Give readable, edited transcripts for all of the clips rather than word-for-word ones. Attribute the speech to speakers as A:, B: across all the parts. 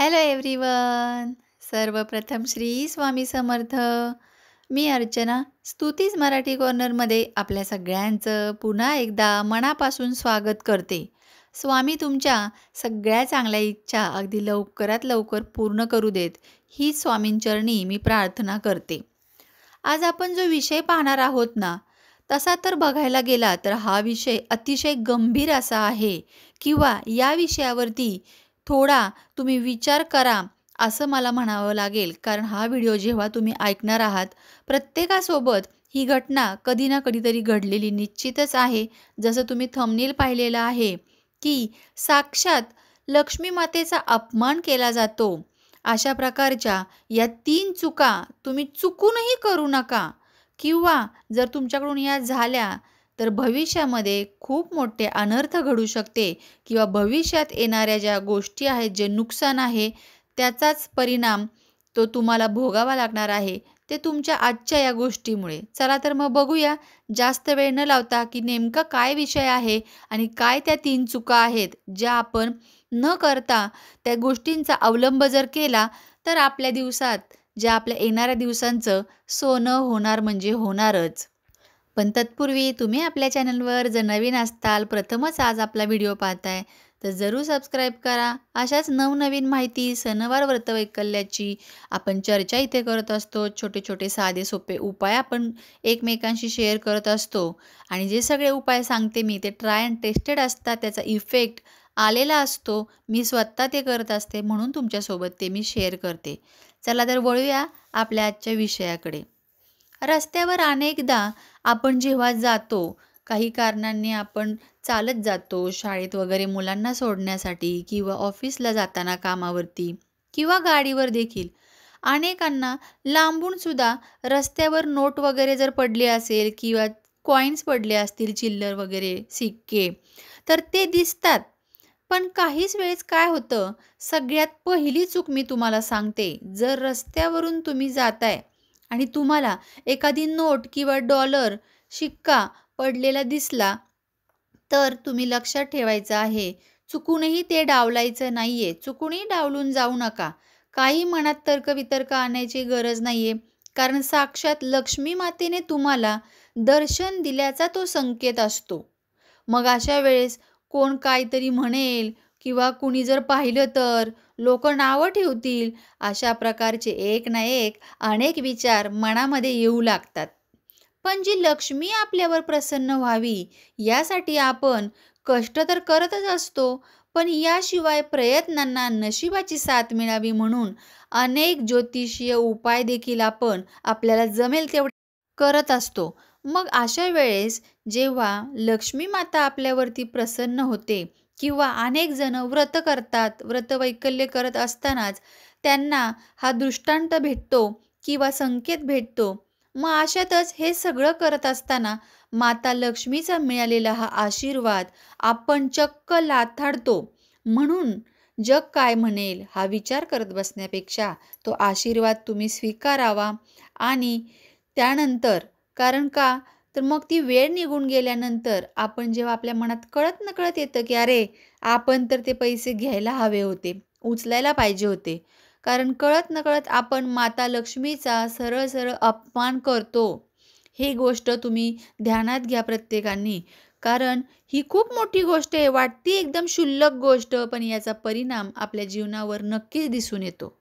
A: Hello everyone. सर्वप्रथम श्री स्वामी समर्थ. मी अर्चना स्तुतीज मराठी कॉर्नरमध्ये आपल्या सगळ्यांचं पुन्हा एकदा मनापासून स्वागत करते. स्वामी तुमच्या सगळ्या चांगल्या इच्छा अगदी लवकरात लवकर पूर्ण करू देत, ही स्वामींचरणी मी प्रार्थना करते. आज आपण जो विषय पाहणार आहोत ना, तसा तर बघायला गेला तर हा विषय अतिशय गंभीर असा आहे किंवा या विषयावरती थोडा तुम्ही विचार करा असं मला म्हणावं लागेल. कारण हा व्हिडिओ जेव्हा तुम्ही ऐकणार आहात, प्रत्येकासोबत ही घटना कधी ना कधीतरी घडलेली निश्चितच आहे. जसं तुम्ही थंबनेल पाहिलेलं आहे की साक्षात लक्ष्मी मातेचा अपमान केला जातो. अशा प्रकारच्या या 3 चुका तुम्ही चुकूनही करू नका किंवा जर तुमच्याकडून या झाल्या तर भविष्यामध्ये खूप मोठे अनर्थ घडू शकते किंवा भविष्यात येणाऱ्या ज्या गोष्टी आहेत, जे नुकसान आहे, त्याचाच परिणाम तो तुम्हाला भोगावा लागणार आहे, ते तुमच्या आजच्या या गोष्टीमुळे. चला तर मग बघूया, जास्त वेळ न लावता, की नेमका काय विषय आहे आणि काय त्या 3 चुका आहेत, ज्या आपण न करता त्या गोष्टींचा अवलंब जर केला, तर आपल्या दिवसात, ज्या आपल्या येणाऱ्या दिवसांचं सोनं होणार म्हणजे होणारच. पण तत्पूर्वी तुम्ही आपल्या चॅनलवर जर नवीन असताल, प्रथमच आज आपला व्हिडिओ पाहताय, तर जरूर सबस्क्राईब करा. अशाच नवनवीन माहिती, सणवार व्रतवैकल्याची आपण चर्चा इथे करत असतो. छोटे-छोटे साधे सोपे उपाय आपण एकमेकांशी शेअर करत असतो आणि जे सगळे उपाय सांगते मी ते ट्राय अँड टेस्टेड असतात. त्याचा इफेक्ट आलेला असतो. मी स्वतः ते करत असते म्हणून तुमच्यासोबत ते मी शेअर करते. चला तर वळूया आपल्या आजच्या विषयाकडे. रस्त्यावर अनेकदा आपण जेव्हा जातो, काही कारणांनी आपण चालत जातो, शाळेत वगैरे मुलांना सोडण्यासाठी किंवा ऑफिसला जाताना कामावरती किंवा गाडीवर देखील. अनेकांना लांबून सुद्धा रस्त्यावर नोट वगैरे जर पडली असेल किंवा कॉइन्स पडले असतील, चिल्लर वगैरे सिक्के, तर ते दिसतात. पण काहीच वेळेस काय होतं, सगळ्यात पहिली चूक मी तुम्हाला सांगते, जर रस्त्यावरून तुम्ही जाताय आणि तुम्हाला एखादी नोट किंवा डॉलर, शिक्का पडलेला दिसला, तर तुम्ही लक्षात ठेवायचं आहे, चुकूनही ते डावलायचं नाहीये. चुकूनही डावलून जाऊ नका. काही मनात तर्कवितर्क आणायची गरज नाहीये. कारण साक्षात लक्ष्मी मातेने तुम्हाला दर्शन दिल्याचा तो संकेत असतो. मग अशा वेळेस कोण काहीतरी म्हणेल किंवा कुणी जर पाहिलं तर लोकं नावं ठेवतील. अशा प्रकारचे एक ना एक अनेक विचार मनामध्ये येऊ लागतात. पण जी लक्ष्मी आपल्यावर प्रसन्न व्हावी यासाठी आपण कष्ट तर करतच असतो. पण याशिवाय प्रयत्नांना नशिबाची साथ मिळावी म्हणून अनेक ज्योतिषीय उपाय देखील आपण आपल्याला जमेल तेवढे करत असतो. मग अशा वेळेस जेव्हा लक्ष्मी माता आपल्यावरती प्रसन्न होते किंवा अनेक जण व्रत करतात, व्रतवैकल्य करत असतानाच त्यांना हा दृष्टांत भेटतो किंवा संकेत भेटतो. मग अशातच हे सगळं करत असताना माता लक्ष्मीचा मिळालेला हा आशीर्वाद आपण चक्क लाथाडतो. म्हणून जग काय म्हणेल हा विचार करत बसण्यापेक्षा तो आशीर्वाद तुम्ही स्वीकारावा आणि त्यानंतर, कारण का, तर मग ती वेळ निघून गेल्यानंतर आपण जेव्हा आपल्या मनात कळत-नकळत येतं, की "अरे, आपण तर ते पैसे घ्यायला हवे होते, उचलायला पाहिजे होते." कारण कळत-नकळत आपण माता लक्ष्मीचा सरळ-सरळ अपमान करतो. ही गोष्ट तुम्ही ध्यानात घ्या प्रत्येकाने. कारण ही खूप मोठी गोष्ट आहे. वाटते एकदम क्षुल्लक गोष्ट, पण याचा परिणाम आपल्या जीवनावर नक्कीच दिसून येतो.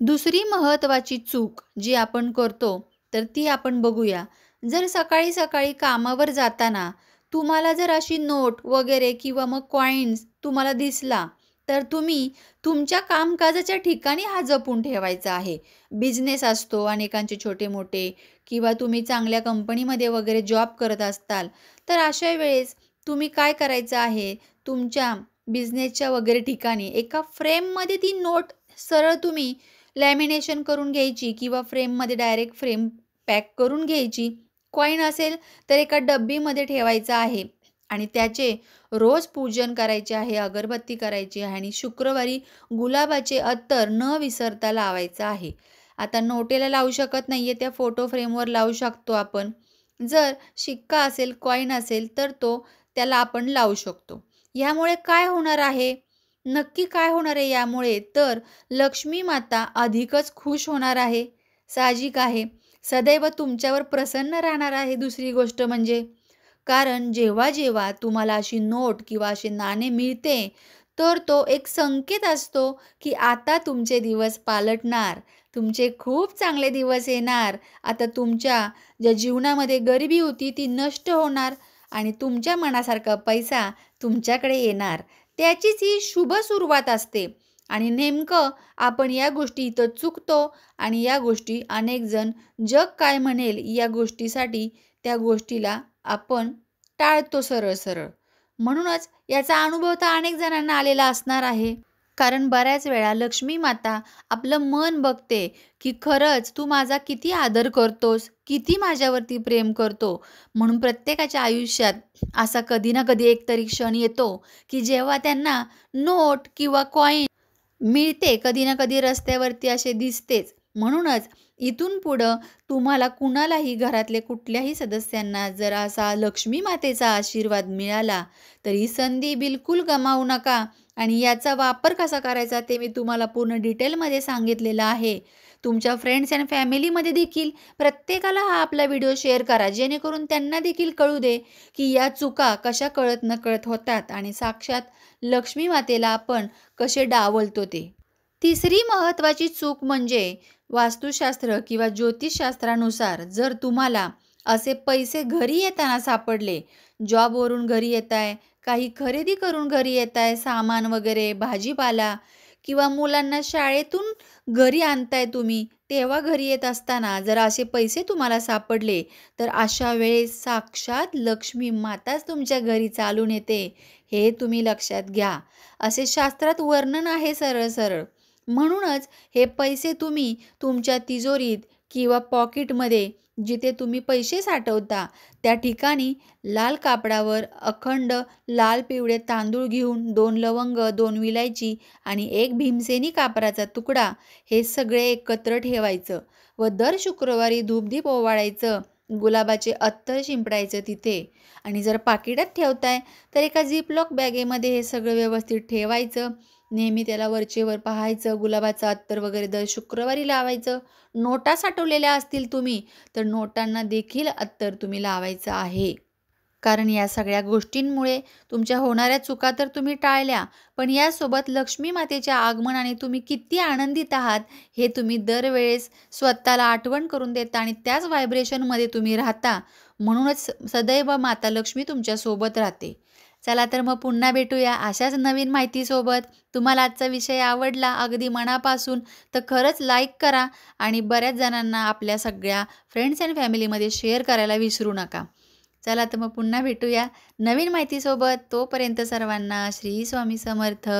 A: दुसरी महत्त्वाची चूक जी आपण करतो, तर ती आपण बघूया. जर सकाळी-सकाळी कामावर जाताना तुम्हाला जर अशी नोट वगैरे किंवा मग कॉइन्स तुम्हाला दिसला, तर तुम्ही तुमच्या कामकाजाच्या ठिकाणी हा जपून ठेवायचा आहे. बिझनेस असतो अनेकांचे छोटे-मोठे किंवा तुम्ही चांगल्या कंपनीमध्ये वगैरे जॉब करत असताल, तर अशा वेळेस तुम्ही काय करायचं आहे, तुमच्या बिझनेसच्या वगैरे ठिकाणी एका फ्रेममध्ये ती नोट सरळ तुम्ही लॅमिनेशन करून घ्यायची किंवा फ्रेममध्ये डायरेक्ट फ्रेम पॅक करून घ्यायची. कॉईन असेल तर एका डब्बीमध्ये ठेवायचं आहे आणि त्याचे रोज पूजन करायचे आहे, अगरबत्ती करायची आहे आणि शुक्रवारी गुलाबाचे अत्तर न विसरता लावायचं आहे. आता नोटेला लावू शकत नाहीये, त्या फोटो फ्रेमवर लावू शकतो आपण. जर शिक्का असेल, कॉईन असेल तर तो त्याला आपण लावू शकतो. ह्यामुळे काय होणार आहे, नक्की काय होणार आहे यामुळे? तर लक्ष्मी माता अधिकच खुश होणार आहे. साहजिक आहे. सदैव तुमच्यावर प्रसन्न राहणार आहे दुसरी गोष्ट म्हणजे. कारण जेव्हा-जेव्हा तुम्हाला अशी नोट किंवा अशी नाणे मिळते, तर तो एक संकेत असतो, की आता तुमचे दिवस पालटणार. तुमचे खूप चांगले दिवस येणार. आता तुमच्या ज्या जीवनामध्ये गरिबी होती ती नष्ट होणार आणि तुमच्या मनासारखा पैसा तुमच्याकडे येणार. त्याचीच ही शुभ सुरुवात असते आणि नेमकं आपण या गोष्टी इथं चुकतो आणि या गोष्टी अनेक जण जग काय म्हणेल या गोष्टीसाठी त्या गोष्टीला आपण टाळतो सरळ-सरळ. म्हणूनच याचा अनुभव तर अनेक जणांना आलेला असणार आहे. कारण बऱ्याच वेळा लक्ष्मी माता आपलं मन बघते, की खरंच तू माझा किती आदर करतोस, किती माझ्यावरती प्रेम करतो. म्हणून प्रत्येकाच्या आयुष्यात असा कधी ना कधी एकतरी क्षण येतो, की जेव्हा त्यांना नोट किंवा कॉइन मिळते, कधी ना कधी रस्त्यावरती असे दिसतेच. म्हणूनच इथून पुढं तुम्हाला कुणालाही घरातले कुठल्याही सदस्यांना जर असा लक्ष्मी मातेचा आशीर्वाद मिळाला, तर ही संधी बिलकुल गमावू नका आणि याचा वापर कसा करायचा ते मी तुम्हाला पूर्ण डिटेलमध्ये सांगितलेलं आहे. तुमच्या फ्रेंड्स अँड फॅमिलीमध्ये देखील प्रत्येकाला हा आपला व्हिडिओ शेअर करा, जेणेकरून त्यांना देखील कळू दे, की या चुका कशा कळत-नकळत होतात आणि साक्षात लक्ष्मी मातेला आपण कसे डावलतो ते. तिसरी महत्त्वाची चूक म्हणजे वास्तुशास्त्र किंवा ज्योतिषशास्त्रानुसार जर तुम्हाला असे पैसे घरी येताना सापडले, जॉबवरून घरी येताय, काही खरेदी करून घरी येताय, सामान वगैरे, भाजीपाला किंवा मुलांना शाळेतून घरी आणताय तुम्ही, तेव्हा घरी येत असताना जर असे पैसे तुम्हाला सापडले, तर अशा वेळेस साक्षात लक्ष्मी माताच तुमच्या घरी चालून येते, हे तुम्ही लक्षात घ्या. असे शास्त्रात वर्णन आहे सरळ-सरळ. म्हणूनच हे पैसे तुम्ही तुमच्या तिजोरीत किंवा पॉकेटमध्ये जिथे तुम्ही पैसे साठवता त्या ठिकाणी लाल कापडावर अखंड लाल पिवळे तांदूळ घेऊन 2 लवंग, 2 विलायची आणि 1 भीमसेनी कापराचा तुकडा हे सगळे एकत्र ठेवायचं व दर शुक्रवारी धूपदीप ओवाळायचं. गुलाबाचे अत्तर शिंपडायचं तिथे आणि जर पाकिटात ठेवताय तर एका झिपलॉक बॅगेमध्ये हे सगळं व्यवस्थित ठेवायचं. नेहमी त्याला वरचेवर पाहायचं. गुलाबाचं अत्तर वगैरे दर शुक्रवारी लावायचं. नोटा साठवलेल्या असतील तुम्ही, तर नोटांना देखील अत्तर तुम्ही लावायचं आहे. कारण या सगळ्या गोष्टींमुळे तुमच्या होणाऱ्या चुका तर तुम्ही टाळल्या, पण यासोबत लक्ष्मी मातेच्या आगमनाने तुम्ही किती आनंदित आहात, हे तुम्ही दरवेळेस स्वतःला आठवण करून देता आणि त्याच व्हायब्रेशनमध्ये तुम्ही राहता. म्हणूनच सदैव माता लक्ष्मी तुमच्यासोबत राहते. चला तर मग पुन्हा भेटूया अशाच नवीन माहितीसोबत. तुम्हाला आजचा विषय आवडला अगदी मनापासून तर खरंच लाईक करा आणि बऱ्याच जणांना आपल्या सगळ्या फ्रेंड्स अँड फॅमिलीमध्ये शेअर करायला विसरू नका. चला तर मग पुन्हा भेटूया नवीन माहितीसोबत. तोपर्यंत सर्वांना श्री स्वामी समर्थ.